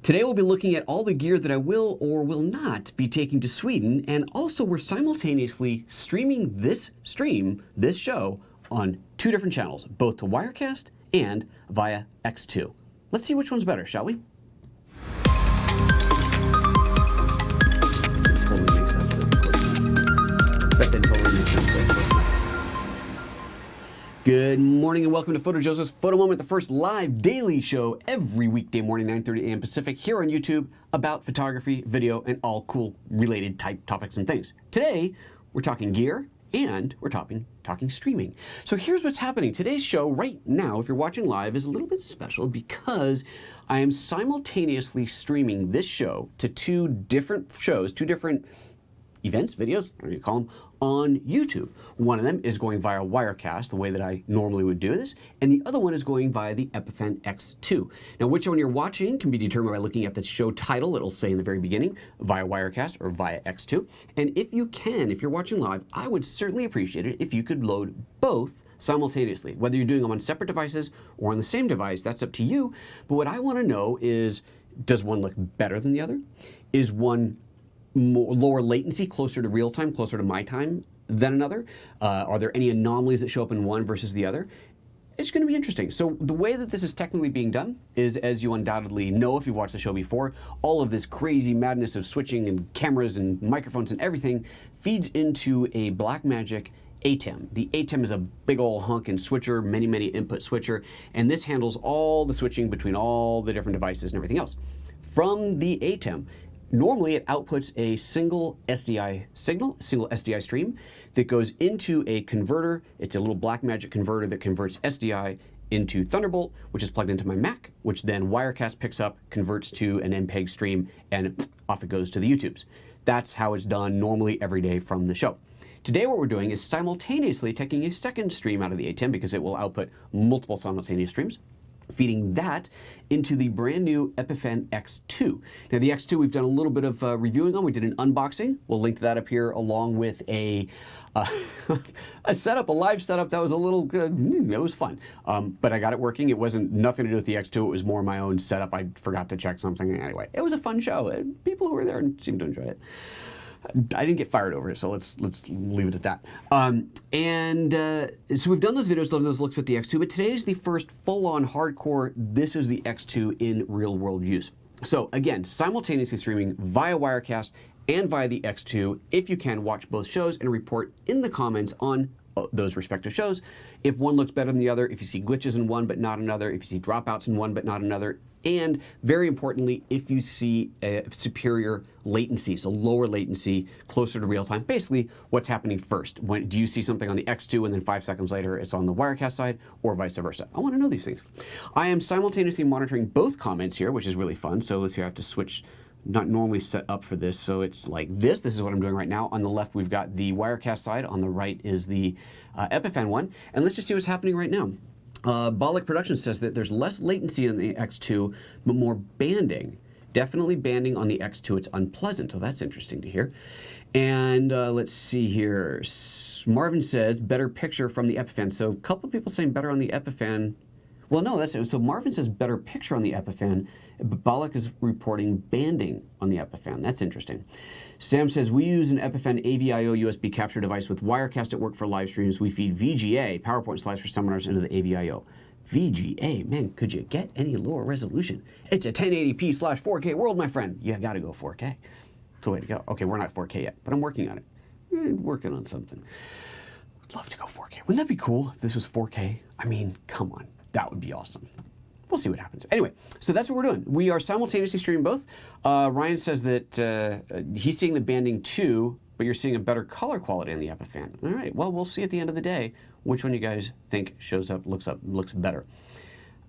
Today we'll be looking at all the gear that I will or will not be taking to Sweden, and also we're simultaneously streaming this show, on two different channels, both to Wirecast and via X2. Let's see which one's better, shall we? Totally makes sense. That then totally makes sense. Good morning and welcome to PhotoJoseph's Photo Moment, the first live daily show every weekday morning, 9:30 a.m. Pacific, here on YouTube about photography, video, and all cool related type topics and things. Today, we're talking gear and we're talking streaming. So here's what's happening. Today's show right now, if you're watching live, is a little bit special because I am simultaneously streaming this show to two different shows, two different events, videos, whatever you call them, on YouTube. One of them is going via Wirecast, the way that I normally would do this, and the other one is going via the Epiphan X2. Now, which one you're watching can be determined by looking at the show title. It'll say in the very beginning, via Wirecast or via X2. And if you can, if you're watching live, I would certainly appreciate it if you could load both simultaneously. Whether you're doing them on separate devices or on the same device, that's up to you. But what I want to know is, does one look better than the other? Is one lower latency, closer to real time, closer to my time than another? Are there any anomalies that show up in one versus the other? It's going to be interesting. So the way that this is technically being done is, as you undoubtedly know if you've watched the show before, all of this crazy madness of switching and cameras and microphones and everything feeds into a Blackmagic ATEM. The ATEM is a big old hunk and switcher, many input switcher, and this handles all the switching between all the different devices and everything else. From the ATEM, normally it outputs a single SDI signal, a single SDI stream that goes into a converter. It's a little Blackmagic converter that converts SDI into Thunderbolt, which is plugged into my Mac, which then Wirecast picks up, converts to an MPEG stream, and off it goes to the YouTubes. That's how it's done normally every day from the show. Today what we're doing is simultaneously taking a second stream out of the ATEM because it will output multiple simultaneous streams, feeding that into the brand new Epiphan X2. Now the X2 we've done a little bit of reviewing on. We did an unboxing. We'll link to that up here along with a setup, a live setup that was a little good. It was fun, but I got it working. It wasn't nothing to do with the X2. It was more my own setup. I forgot to check something. Anyway, it was a fun show. People who were there seemed to enjoy it. I didn't get fired over it, so let's leave it at that. So we've done those videos, done those looks at the X2, but today is the first full-on hardcore, this is the X2 in real-world use. So again, simultaneously streaming via Wirecast and via the X2. If you can, watch both shows and report in the comments on those respective shows if one looks better than the other, if you see glitches in one but not another, if you see dropouts in one but not another, and very importantly, if you see a superior latency, so lower latency, closer to real time, basically what's happening first. Do you see something on the X2 and then 5 seconds later it's on the Wirecast side, or vice versa? I want to know these things. I am simultaneously monitoring both comments here, which is really fun. So let's see, I have to switch, not normally set up for this, so it's like this. This is what I'm doing right now. On the left, we've got the Wirecast side. On the right is the Epiphan one. And let's just see what's happening right now. Bollock Productions says that there's less latency on the X2, but more banding. Definitely banding on the X2. It's unpleasant, so that's interesting to hear. And let's see here. Marvin says better picture from the Epiphan. So a couple of people saying better on the Epiphan. Well, no, that's it. So Marvin says better picture on the Epiphan, but Bollock is reporting banding on the Epiphan. That's interesting. Sam says, we use an Epiphan AVIO USB capture device with Wirecast at work for live streams. We feed VGA, PowerPoint slides for seminars, into the AVIO. VGA, man, could you get any lower resolution? It's a 1080p/4K world, my friend. You gotta go 4K. That's the way to go. Okay, we're not 4K yet, but I'm working on it. Working on something. I'd love to go 4K. Wouldn't that be cool if this was 4K? I mean, come on. That would be awesome. We'll see what happens. Anyway, so that's what we're doing. We are simultaneously streaming both. Ryan says that he's seeing the banding too, but you're seeing a better color quality on the Epiphan. All right, well, we'll see at the end of the day which one you guys think shows up, looks better.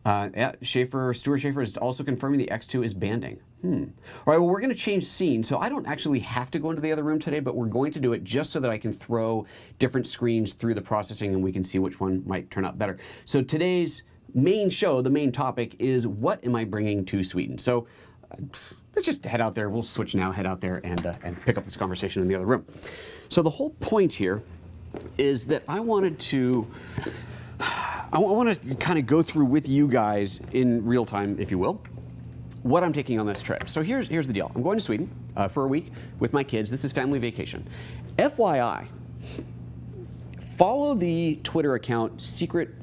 Yeah, Stuart Schaefer is also confirming the X2 is banding. All right, well, we're going to change scene. So I don't actually have to go into the other room today, but we're going to do it just so that I can throw different screens through the processing and we can see which one might turn out better. So today's main show, the main topic is what am I bringing to Sweden? So let's just head out there. We'll switch now, head out there and pick up this conversation in the other room. So the whole point here is that I want to kind of go through with you guys in real time, if you will, what I'm taking on this trip. So here's the deal. I'm going to Sweden for a week with my kids. This is family vacation. FYI, follow the Twitter account Secret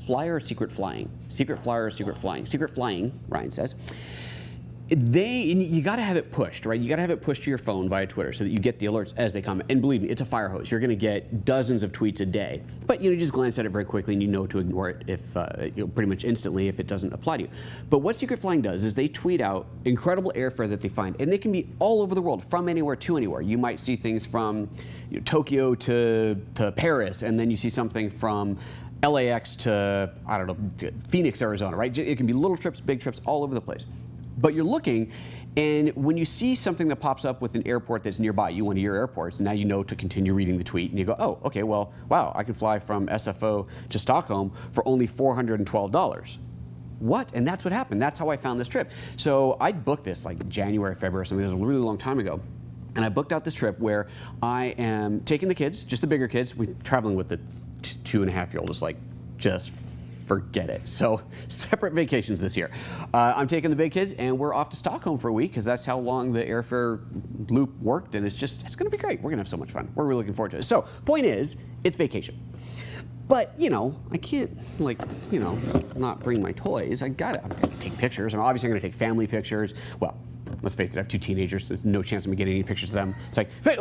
Flyer, Secret Flying. Secret Flyer, Secret Flying. Secret Flying, Ryan says. You got to have it pushed, right? You got to have it pushed to your phone via Twitter so that you get the alerts as they come. And believe me, it's a fire hose. You're going to get dozens of tweets a day. But you just glance at it very quickly and you know to ignore it if pretty much instantly if it doesn't apply to you. But what Secret Flying does is they tweet out incredible airfare that they find, and they can be all over the world, from anywhere to anywhere. You might see things from Tokyo to Paris, and then you see something from LAX to, I don't know, to Phoenix, Arizona, right? It can be little trips, big trips, all over the place. But you're looking, and when you see something that pops up with an airport that's nearby, one of your airports, now you know to continue reading the tweet, and you go, oh, okay, well, wow, I can fly from SFO to Stockholm for only $412. What? And that's what happened. That's how I found this trip. So I booked this like January, February, or something. It was a really long time ago. And I booked out this trip where I am taking the kids, just the bigger kids. We're traveling with the 2.5-year-old. It's like, just forget it. So separate vacations this year. I'm taking the big kids and we're off to Stockholm for a week because that's how long the airfare loop worked, and it's going to be great. We're going to have so much fun. We're really looking forward to it. So point is, it's vacation. But, I can't, not bring my toys. I'm going to take pictures. I'm obviously going to take family pictures. Well, let's face it, I have 2 teenagers. So there's no chance I'm going to get any pictures of them. It's like, hey,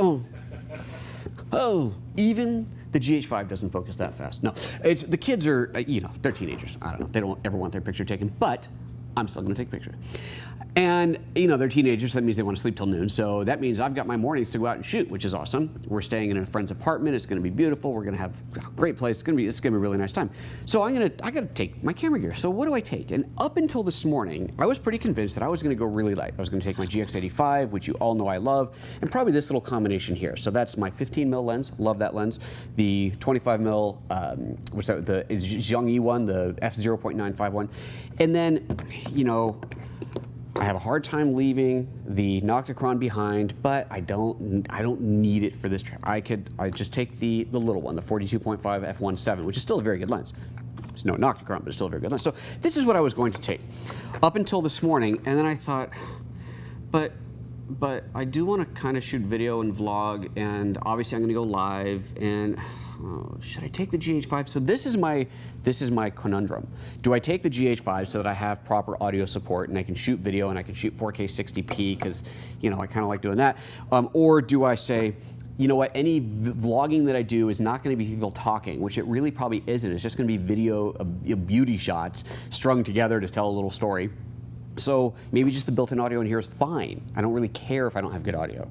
even the GH5 doesn't focus that fast. No, it's the kids are, they're teenagers. I don't know. They don't ever want their picture taken, but I'm still going to take pictures. And, they're teenagers, so that means they want to sleep till noon. So that means I've got my mornings to go out and shoot, which is awesome. We're staying in a friend's apartment. It's going to be beautiful. We're going to have a great place. It's going to be a really nice time. So I got to take my camera gear. So what do I take? And up until this morning, I was pretty convinced that I was going to go really light. I was going to take my GX85, which you all know I love, and probably this little combination here. So that's my 15mm lens. Love that lens. The 25mm, what's that? The Zhongyi one, the f/0.951, and then, I have a hard time leaving the Nocticron behind, but I don't need it for this trip. I just take the little one, the 42.5 f1.7, which is still a very good lens. It's no Nocticron, but it's still a very good lens. So this is what I was going to take up until this morning, and then I thought, but I do want to kind of shoot video and vlog, and obviously I'm going to go live, and should I take the GH5? So this is my conundrum. Do I take the GH5 so that I have proper audio support and I can shoot video and I can shoot 4K 60p because I kind of like doing that, or do I say, you know what, any vlogging that I do is not going to be people talking, which it really probably isn't. It's just going to be video, beauty shots strung together to tell a little story. So maybe just the built-in audio in here is fine. I don't really care if I don't have good audio.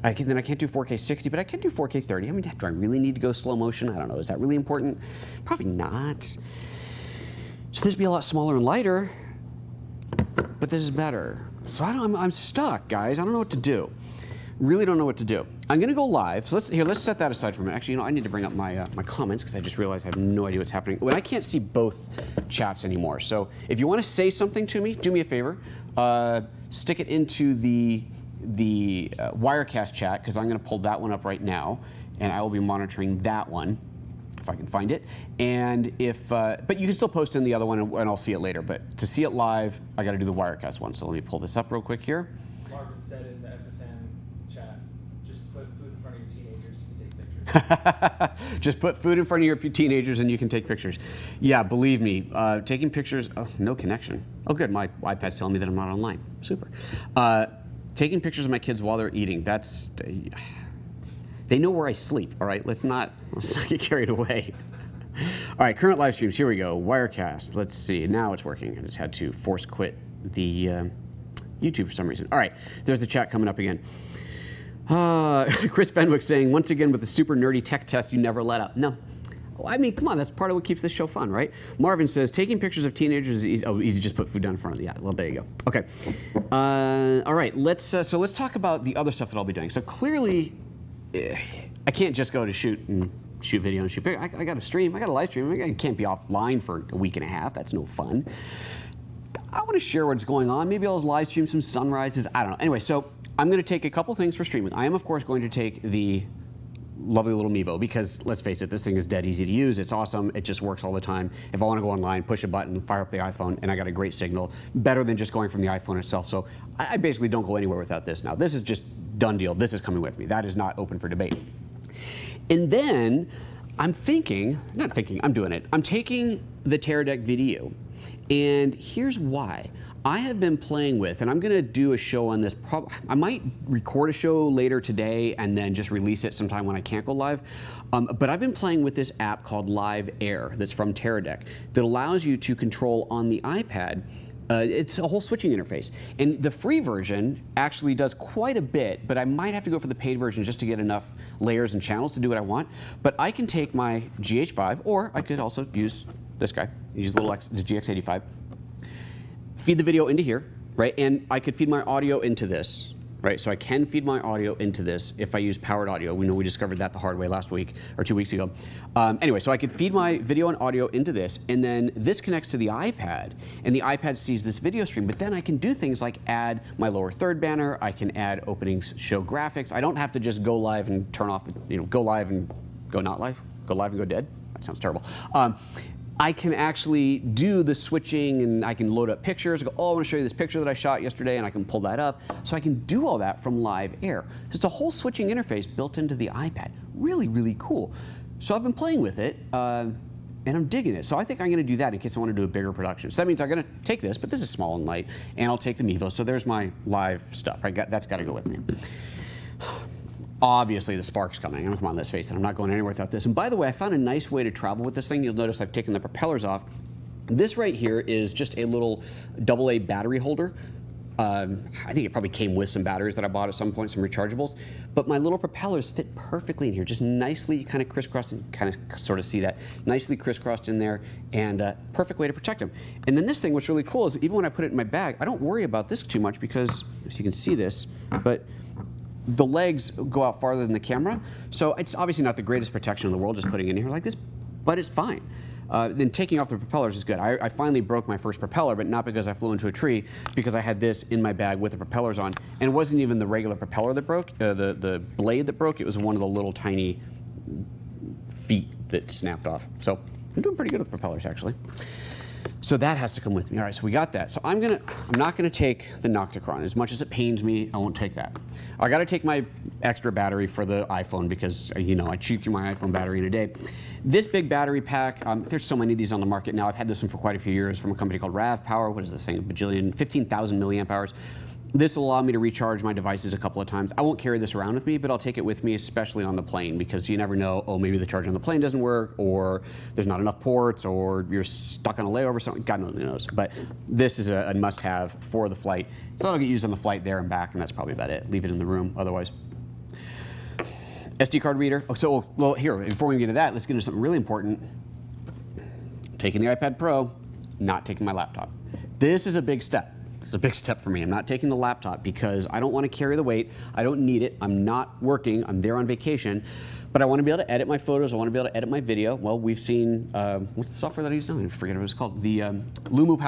Then I can't do 4K 60, but I can do 4K 30. I mean, do I really need to go slow motion? I don't know. Is that really important? Probably not. So this would be a lot smaller and lighter, but this is better. So I'm stuck, guys. I don't know what to do. Really don't know what to do. I'm going to go live. So let's set that aside for a minute. Actually, I need to bring up my my comments because I just realized I have no idea what's happening. Well, I can't see both chats anymore. So if you want to say something to me, do me a favor. Stick it into the Wirecast chat, because I'm going to pull that one up right now, and I will be monitoring that one if I can find it. And but you can still post in the other one, and I'll see it later. But to see it live, I got to do the Wirecast one. So let me pull this up real quick here. Marvin said in the Epiphan chat, just put food in front of your teenagers, you can take pictures. Just put food in front of your teenagers and you can take pictures. Yeah, believe me, taking pictures. Oh, no connection. Oh, good. My iPad's telling me that I'm not online. Super. Taking pictures of my kids while they're eating, they know where I sleep, all right? Let's not get carried away. All right, current live streams, here we go. Wirecast, let's see, now it's working. I just had to force quit the YouTube for some reason. All right, there's the chat coming up again. Chris Fenwick saying, once again with the super nerdy tech test, you never let up. No. I mean, come on, that's part of what keeps this show fun, right? Marvin says, taking pictures of teenagers is easy. Oh, easy, just put food down in front of them. Yeah, well, there you go. Okay. All right, let's talk about the other stuff that I'll be doing. So clearly, I can't just go to shoot video and shoot video. I got to stream. I got to live stream. I can't be offline for a week and a half. That's no fun. I want to share what's going on. Maybe I'll live stream some sunrises. I don't know. Anyway, so I'm going to take a couple things for streaming. I am, of course, going to take the lovely little Mevo, because let's face it, this thing is dead easy to use. It's awesome. It just works all the time. If I want to go online, push a button, fire up the iPhone, and I got a great signal, better than just going from the iPhone itself. So I basically don't go anywhere without this now. This is just done deal. This is coming with me. That is not open for debate. And then I'm thinking, not thinking, I'm doing it. I'm taking the Teradek VidiU, and here's why. I have been playing with, and I'm going to do a show on this. I might record a show later today and then just release it sometime when I can't go live. But I've been playing with this app called Live Air that's from Teradek that allows you to control on the iPad. It's a whole switching interface. And the free version actually does quite a bit, but I might have to go for the paid version just to get enough layers and channels to do what I want. But I can take my GH5, or I could also use this guy, use the GX85. Feed the video into here, right? And I could feed my audio into this, right? So I can feed my audio into this if I use powered audio. We know we discovered that the hard way last week or 2 weeks ago. Anyway, so I could feed my video and audio into this, and then this connects to the iPad, and the iPad sees this video stream. But then I can do things like add my lower third banner. I can add opening show graphics. I don't have to just go live and turn off, go live and go not live, go live and go dead. That sounds terrible. I can actually do the switching, and I can load up pictures. Go, oh, I want to show you this picture that I shot yesterday, and I can pull that up. So I can do all that from Live Air. It's a whole switching interface built into the iPad. Really, really cool. So I've been playing with it, and I'm digging it. So I think I'm going to do that in case I want to do a bigger production. So that means I'm going to take this, but this is small and light, and I'll take the Mevo. So there's my live stuff. That's got to go with me. Obviously, the spark's coming. I'm come on, let's face it. I'm not going anywhere without this. And by the way, I found a nice way to travel with this thing. You'll notice I've taken the propellers off. This right here is just a little AA battery holder. I think it probably came with some batteries that I bought at some point, some rechargeables. But my little propellers fit perfectly in here, just nicely kind of crisscrossed, and kind of sort of see that, nicely crisscrossed in there, and perfect way to protect them. And then this thing, what's really cool is even when I put it in my bag, I don't worry about this too much because, if you can see this, but the legs go out farther than the camera. So it's obviously not the greatest protection in the world just putting it in here like this, but it's fine. Then taking off the propellers is good. I finally broke my first propeller, but not because I flew into a tree, because I had this in my bag with the propellers on. And it wasn't even the regular propeller that broke, the blade that broke. It was one of the little tiny feet that snapped off. So I'm doing pretty good with propellers, actually. So that has to come with me. All right, so we got that. So I'm not gonna take the Nocticron. As much as it pains me, I won't take that. I gotta take my extra battery for the iPhone because, I chew through my iPhone battery in a day. This big battery pack, there's so many of these on the market now. I've had this one for quite a few years from a company called RAV Power. What is this thing? 15,000 milliamp hours. This will allow me to recharge my devices a couple of times. I won't carry this around with me, but I'll take it with me, especially on the plane, because you never know, oh, maybe the charger on the plane doesn't work, or there's not enough ports, or you're stuck on a layover or something. God only knows. But this is a must-have for the flight. So that'll get used on the flight there and back, and that's probably about it. Leave it in the room otherwise. SD card reader. Oh, so, well, here, before we get into that, let's get into something really important. Taking the iPad Pro, not taking my laptop. This is a big step. It's a big step for me. I'm not taking the laptop because I don't want to carry the weight. I don't need it. I'm not working. I'm there on vacation. But I want to be able to edit my photos. I want to be able to edit my video. Well, we've seen, what's the software that I use now? I forget what it's called. The Lumu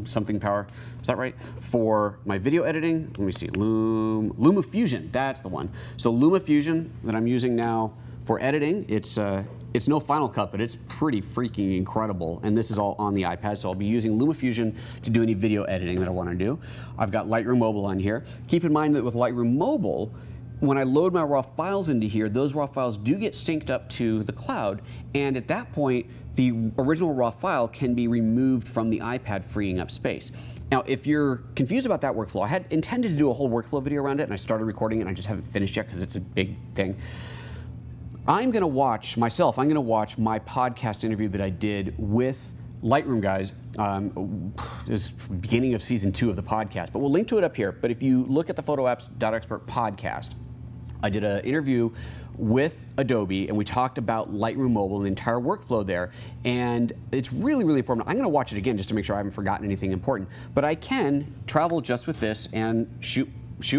something power. Is that right? For my video editing, let me see, Luma Fusion, that's the one. So Luma Fusion that I'm using now for editing, it's no Final Cut, but it's pretty freaking incredible. And this is all on the iPad, so I'll be using LumaFusion to do any video editing that I want to do. I've got Lightroom Mobile on here. Keep in mind that with Lightroom Mobile, when I load my raw files into here, those raw files do get synced up to the cloud, and at that point, the original raw file can be removed from the iPad, freeing up space. Now, if you're confused about that workflow, I had intended to do a whole workflow video around it, and I started recording it, and I just haven't finished yet because it's a big thing. I'm going to watch my podcast interview that I did with Lightroom guys. It was beginning of season 2 of the podcast, but we'll link to it up here. But if you look at the PhotoApps.expert podcast, I did an interview with Adobe, and we talked about Lightroom Mobile and the entire workflow there, and it's really, really informative. I'm going to watch it again just to make sure I haven't forgotten anything important. But I can travel just with this and shoot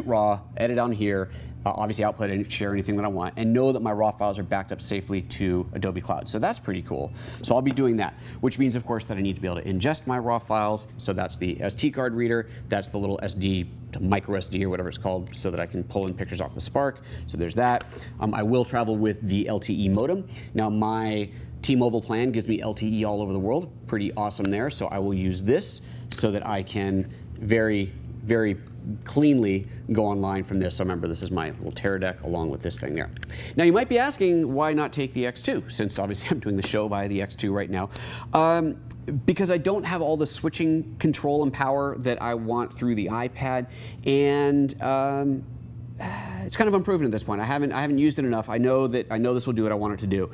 raw, edit on here, obviously output and share anything that I want, and know that my raw files are backed up safely to Adobe Cloud. So that's pretty cool. So I'll be doing that, which means, of course, that I need to be able to ingest my raw files. So that's the SD card reader. That's the little SD, micro SD or whatever it's called, so that I can pull in pictures off the Spark. So there's that. I will travel with the LTE modem. Now, my T-Mobile plan gives me LTE all over the world. Pretty awesome there. So I will use this so that I can very cleanly go online from this. So remember, this is my little Teradek along with this thing there. Now you might be asking, why not take the X2? Since obviously I'm doing the show by the X2 right now. Because I don't have all the switching control and power that I want through the iPad, and it's kind of unproven at this point. I haven't used it enough. I know this will do what I want it to do.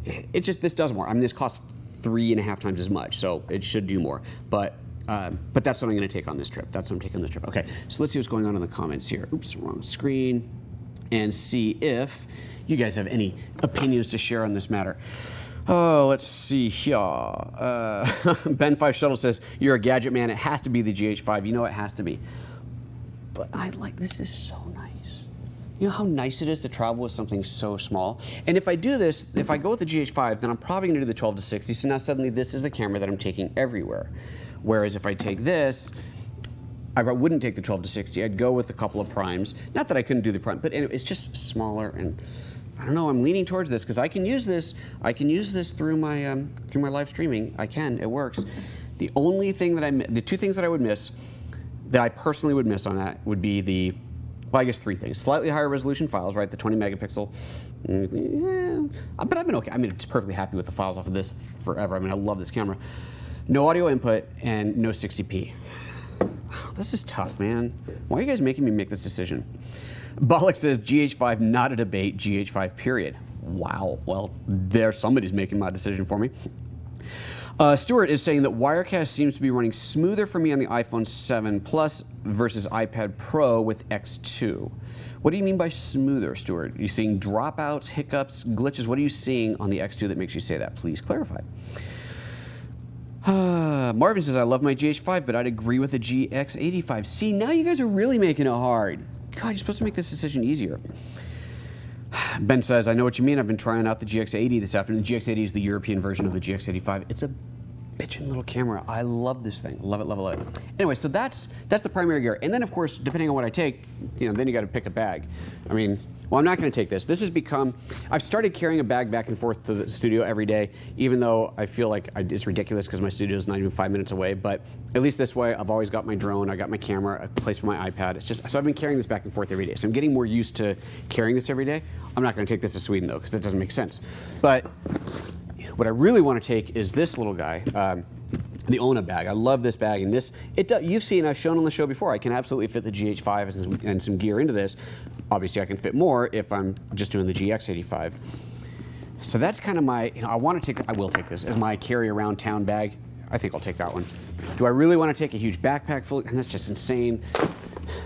It's just, this doesn't work. I mean, this costs 3.5 times as much, so it should do more. But that's what I'm going to take on this trip. That's what I'm taking on this trip. Okay, so let's see what's going on in the comments here. Oops, wrong screen. And see if you guys have any opinions to share on this matter. Oh, let's see here. Ben5 Shuttle says, you're a gadget man. It has to be the GH5. You know it has to be. But this is so nice. You know how nice it is to travel with something so small? And if I do this, if I go with the GH5, then I'm probably going to do the 12 to 60. So now suddenly this is the camera that I'm taking everywhere. Whereas if I take this, I wouldn't take the 12 to 60. I'd go with a couple of primes. Not that I couldn't do the prime, but anyway, it's just smaller, and I don't know. I'm leaning towards this because I can use this. I can use this through my live streaming. I can. It works. The only thing that the two things that I would miss, that I personally would miss on that, would be well, I guess 3 things. Slightly higher resolution files, right? The 20 megapixel. But I've been okay. I mean, it's perfectly happy with the files off of this forever. I mean, I love this camera. No audio input and no 60p. Wow, this is tough, man. Why are you guys making me make this decision? Bollock says GH5, not a debate, GH5 period. Wow, well, somebody's making my decision for me. Stuart is saying that Wirecast seems to be running smoother for me on the iPhone 7 Plus versus iPad Pro with X2. What do you mean by smoother, Stuart? Are you seeing dropouts, hiccups, glitches? What are you seeing on the X2 that makes you say that? Please clarify. Marvin says, I love my GH5, but I'd agree with the GX85. See, now you guys are really making it hard. God, you're supposed to make this decision easier. Ben says, I know what you mean. I've been trying out the GX80 this afternoon. The GX80 is the European version of the GX85. It's a bitchin' little camera. I love this thing. Love it, love it, love it. Anyway, so that's the primary gear. And then, of course, depending on what I take, then you got to pick a bag. I mean, well, I'm not going to take this. This has become, I've started carrying a bag back and forth to the studio every day, even though I feel like it's ridiculous because my studio is not even 5 minutes away. But at least this way, I've always got my drone, I got my camera, a place for my iPad. It's just, so I've been carrying this back and forth every day. So I'm getting more used to carrying this every day. I'm not going to take this to Sweden, though, because that doesn't make sense. But what I really want to take is this little guy. The Ona bag. I love this bag, and you've seen, I've shown on the show before, I can absolutely fit the GH5 and some gear into this. Obviously, I can fit more if I'm just doing the GX85. So that's kind of my, I want to take, I will take this as my carry around town bag. I think I'll take that one. Do I really want to take a huge backpack full? And that's just insane.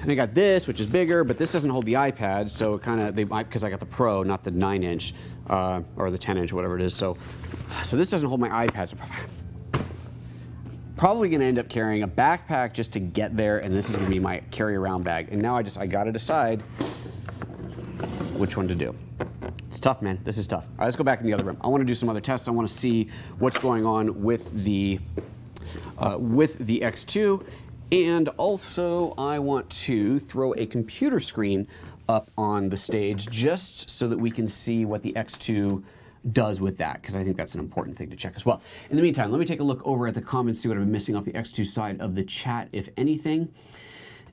And I got this, which is bigger, but this doesn't hold the iPad, so because I got the Pro, not the 9-inch, or the 10-inch, whatever it is. So this doesn't hold my iPad. So probably going to end up carrying a backpack just to get there, and this is going to be my carry-around bag. And now I got to decide which one to do. It's tough, man. This is tough. All right, let's go back in the other room. I want to do some other tests. I want to see what's going on with the X2, and also I want to throw a computer screen up on the stage just so that we can see what the X2 does with that, because I think that's an important thing to check as well. In the meantime, let me take a look over at the comments, see what I've been missing off the X2 side of the chat, if anything.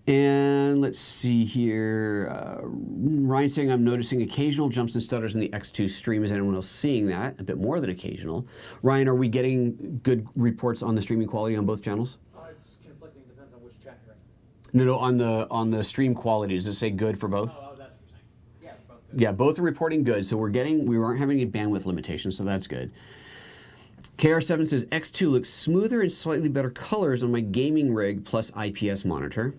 And let's see here. Ryan saying, I'm noticing occasional jumps and stutters in the X2 stream. Is anyone else seeing that? A bit more than occasional. Ryan, are we getting good reports on the streaming quality on both channels? It's conflicting. Depends on which chat you're in. No, on the stream quality, does it say good for both? Oh, that's what you're saying. Yeah, both good. Yeah, both are reporting good. So we aren't having any bandwidth limitations, so that's good. KR7 says, X2 looks smoother and slightly better colors on my gaming rig plus IPS monitor.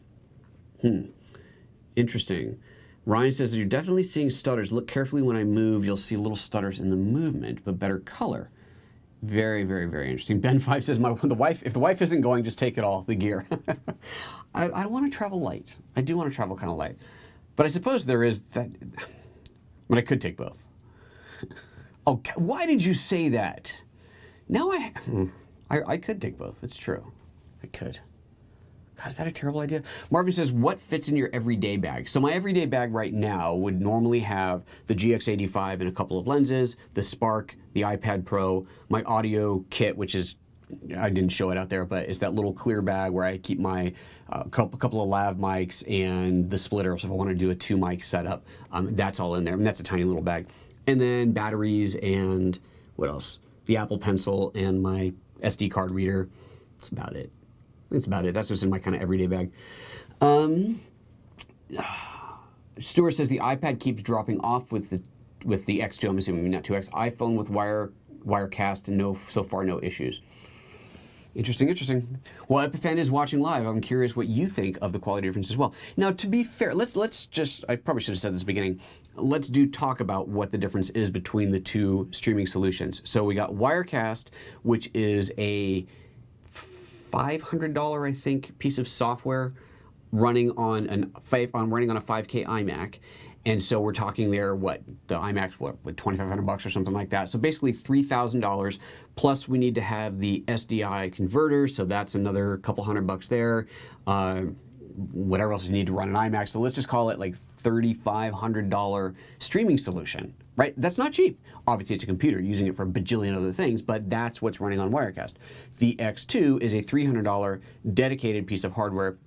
Interesting. Ryan says, you're definitely seeing stutters. Look carefully when I move. You'll see little stutters in the movement, but better color. Very, very, very interesting. Ben5 says, if the wife isn't going, just take it all, the gear. I want to travel light. I do want to travel kind of light. But I suppose there is that. I mean, I could take both. Oh, why did you say that? Now I could take both. It's true. I could. God, is that a terrible idea? Marvin says, what fits in your everyday bag? So my everyday bag right now would normally have the GX85 and a couple of lenses, the Spark, the iPad Pro, my audio kit, which is, I didn't show it out there, but it's that little clear bag where I keep my couple of lav mics and the splitter. So if I want to do a 2-mic setup, that's all in there. And that's a tiny little bag. And then batteries and what else? The Apple Pencil and my SD card reader. That's about it. That's about it. That's what's in my kind of everyday bag. Stuart says the iPad keeps dropping off with the X2. I'm assuming not 2X. iPhone with Wirecast and so far no issues. Interesting. Well, Epiphan is watching live. I'm curious what you think of the quality difference as well. Now, to be fair, let's just, I probably should have said this at the beginning, let's talk about what the difference is between the two streaming solutions. So we got Wirecast, which is a $500, I think, piece of software running on a 5K iMac. And so we're talking there, the iMac's what, $2,500 or something like that. So basically $3,000, plus we need to have the SDI converter, so that's another couple $100 there. Whatever else you need to run an iMac. So let's just call it like $3,500 streaming solution, right? That's not cheap. Obviously, it's a computer using it for a bajillion other things, but that's what's running on Wirecast. The X2 is a $300 dedicated piece of hardware.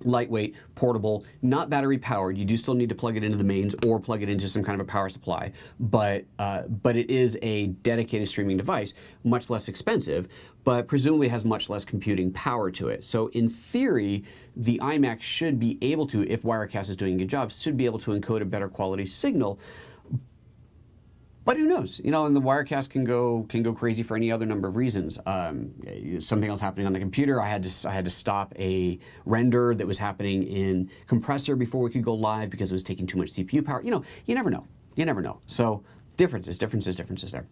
Lightweight, portable, not battery powered. You do still need to plug it into the mains or plug it into some kind of a power supply, but it is a dedicated streaming device, much less expensive, but presumably has much less computing power to it. So in theory, the iMac should be able to, if Wirecast is doing a good job, should be able to encode a better quality signal. But who knows? You know, and the Wirecast can go crazy for any other number of reasons. Something else happening on the computer. I had to stop a render that was happening in compressor before we could go live because it was taking too much CPU power. You know, you never know. You never know. So differences there.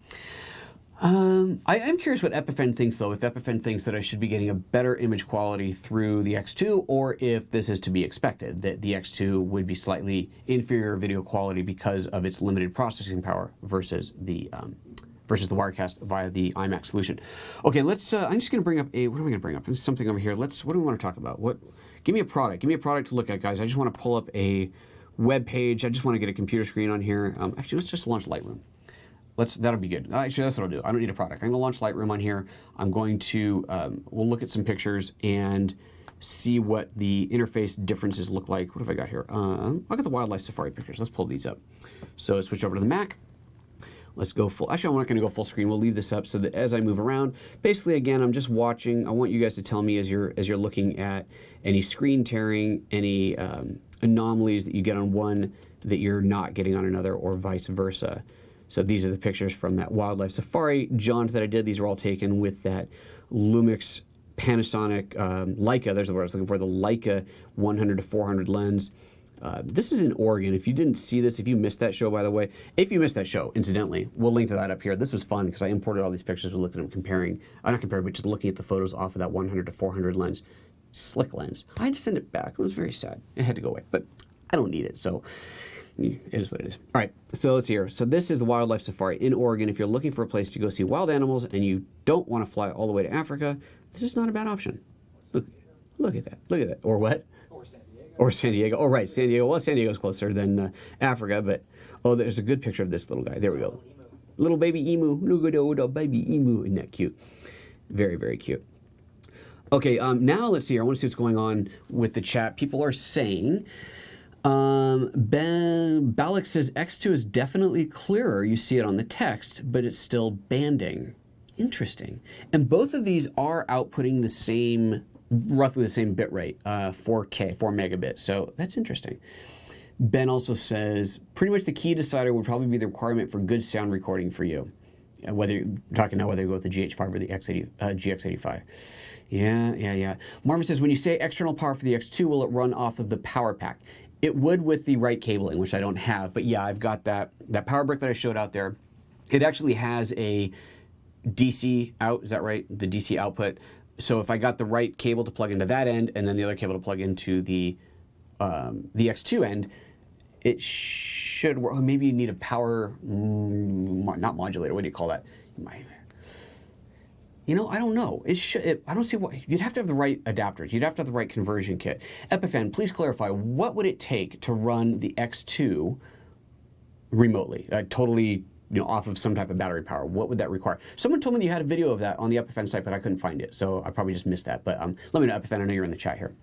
I am curious what Epiphan thinks, though, if Epiphan thinks that I should be getting a better image quality through the X2, or if this is to be expected, that the X2 would be slightly inferior video quality because of its limited processing power versus the Wirecast via the iMac solution. Okay, I'm just going to bring up what am I going to bring up? There's something over here. What do we want to talk about? Give me a product. Give me a product to look at, guys. I just want to pull up a web page. I just want to get a computer screen on here. Actually, let's just launch Lightroom. That'll be good. Actually, that's what I'll do. I don't need a product. I'm going to launch Lightroom on here. I'm going to, we'll look at some pictures and see what the interface differences look like. What have I got here? I've got the wildlife safari pictures. Let's pull these up. So switch over to the Mac. Let's go full. Actually, I'm not going to go full screen. We'll leave this up so that as I move around, basically, again, I'm just watching. I want you guys to tell me as you're looking at any screen tearing, any anomalies that you get on one that you're not getting on another, or vice versa. So these are the pictures from that wildlife safari jaunt that I did. These are all taken with that Lumix Panasonic Leica. There's the word I was looking for, the Leica 100 to 400 lens. This is in Oregon. If you didn't see this, if you missed that show, by the way, if you missed that show, incidentally, we'll link to that up here. This was fun because I imported all these pictures. We looked at them not comparing, but just looking at the photos off of that 100 to 400 lens. Slick lens. I had to send it back. It was very sad. It had to go away, but I don't need it, so it is what it is. All right, so let's see here. So this is the wildlife safari in Oregon. If you're looking for a place to go see wild animals and you don't want to fly all the way to Africa, this is not a bad option. Look at that. Look at that. Or what? Or San Diego. Oh, right, San Diego. Well, San Diego's closer than Africa, but there's a good picture of this little guy. There we go. Little baby emu. Look at little baby emu. Isn't that cute? Very, very cute. Okay, now let's see here. I want to see what's going on with the chat. People are saying, Ben Balak says X2 is definitely clearer. You see it on the text, but it's still banding. Interesting. And both of these are outputting the same, roughly the same bit rate, 4K, 4 megabits. So that's interesting. Ben also says, pretty much the key decider would probably be the requirement for good sound recording for you. Whether you go with the GH5 or the GX85. Yeah. Marvin says, when you say external power for the X2, will it run off of the power pack? It would with the right cabling, which I don't have. But yeah, I've got that power brick that I showed out there. It actually has a DC out, is that right? The DC output. So if I got the right cable to plug into that end and then the other cable to plug into the X2 end, it should work. Maybe you need a power, not modulator. What do you call that? You know, I don't know. I don't see what you'd have to have the right adapters. You'd have to have the right conversion kit. Epiphan, please clarify. What would it take to run the X2 remotely, totally, off of some type of battery power? What would that require? Someone told me you had a video of that on the Epiphan site, but I couldn't find it, so I probably just missed that. But let me know, Epiphan. I know you're in the chat here.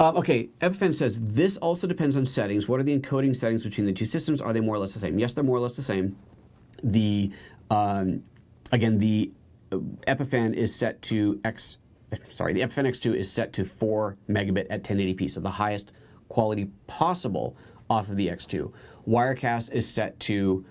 Okay, Epiphan says this also depends on settings. What are the encoding settings between the two systems? Are they more or less the same? Yes, they're more or less the same. The again, the Epiphan is set to the Epiphan X2 is set to 4 megabit at 1080p, so the highest quality possible off of the X2. Wirecast is set to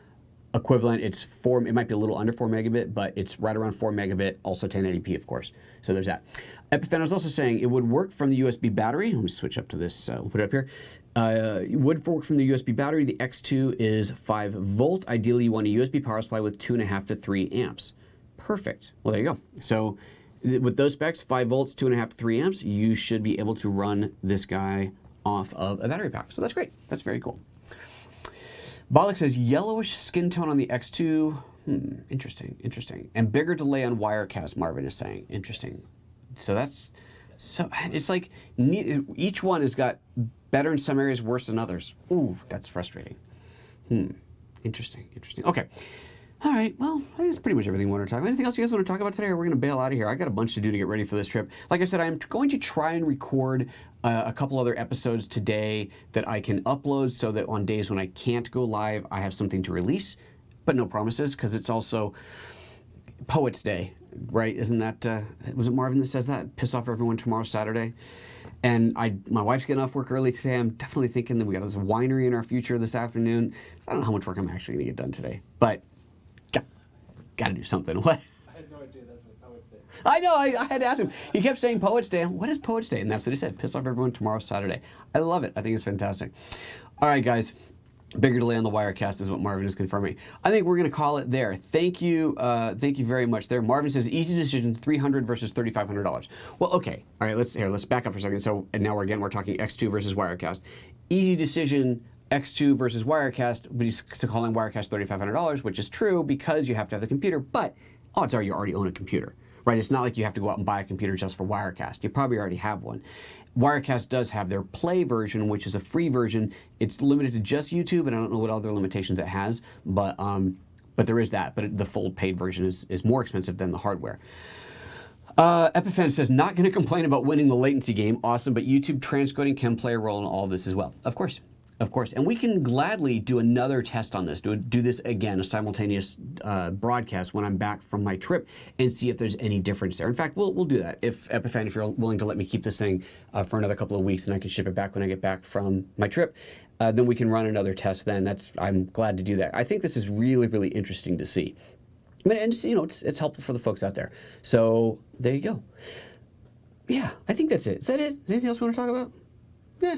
equivalent. It's 4. It might be a little under 4 megabit, but it's right around 4 megabit. Also 1080p, of course. So there's that. Epiphan was also saying it would work from the USB battery. Let me switch up to this. We'll put it up here. It would work from the USB battery. The X2 is 5 volt. Ideally, you want a USB power supply with 2.5 to 3 amps. Perfect. Well, there you go. So with those specs, 5 volts, 2.5 to 3 amps, you should be able to run this guy off of a battery pack. So that's great. That's very cool. Bollock says yellowish skin tone on the X2. Interesting, interesting. And bigger delay on Wirecast, Marvin is saying. Interesting. So it's like each one has got better in some areas, worse than others. Ooh, that's frustrating. Interesting, interesting. Okay. All right, well, I think that's pretty much everything we want to talk about. Anything else you guys want to talk about today, or we're going to bail out of here? I got a bunch to do to get ready for this trip. Like I said, I'm going to try and record a couple other episodes today that I can upload so that on days when I can't go live, I have something to release, but no promises, because it's also Poets Day, right? Isn't that, was it Marvin that says that? Piss off everyone tomorrow, Saturday. And my wife's getting off work early today. I'm definitely thinking that we got this winery in our future this afternoon. So I don't know how much work I'm actually going to get done today, but got to do something. What? I had no idea that's what Poets Day. I know. I had to ask him. He kept saying Poets Day. What is Poets Day? And that's what he said. Piss off everyone tomorrow, Saturday. I love it. I think it's fantastic. All right, guys. Bigger delay on the Wirecast is what Marvin is confirming. I think we're going to call it there. Thank you very much there. Marvin says easy decision, $300 versus $3,500. Well, okay. All right, let's back up for a second. So, and now we're talking X2 versus Wirecast. Easy decision, X2 versus Wirecast, but he's calling Wirecast $3,500, which is true because you have to have the computer, but odds are you already own a computer, right? It's not like you have to go out and buy a computer just for Wirecast. You probably already have one. Wirecast does have their Play version, which is a free version. It's limited to just YouTube, and I don't know what other limitations it has, but there is that. But the full paid version is more expensive than the hardware. Epiphan says, not going to complain about winning the latency game. Awesome, but YouTube transcoding can play a role in all of this as well. Of course. Of course, and we can gladly do another test on this, do this again, a simultaneous broadcast when I'm back from my trip and see if there's any difference there. In fact, we'll do that. If Epiphan, if you're willing to let me keep this thing for another couple of weeks and I can ship it back when I get back from my trip, then we can run another test then. I'm glad to do that. I think this is really, really interesting to see. I mean, and it's helpful for the folks out there. So there you go. Yeah, I think that's it. Is that it? Anything else we want to talk about? Yeah.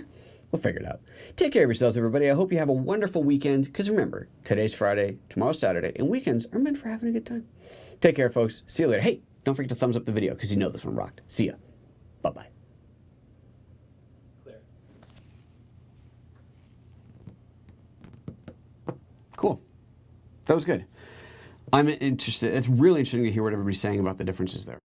We'll figure it out. Take care of yourselves, everybody. I hope you have a wonderful weekend, because remember, today's Friday, tomorrow's Saturday, and weekends are meant for having a good time. Take care, folks. See you later. Hey, don't forget to thumbs up the video, because you know this one rocked. See ya. Bye-bye. Clear. Cool. That was good. I'm interested. It's really interesting to hear what everybody's saying about the differences there.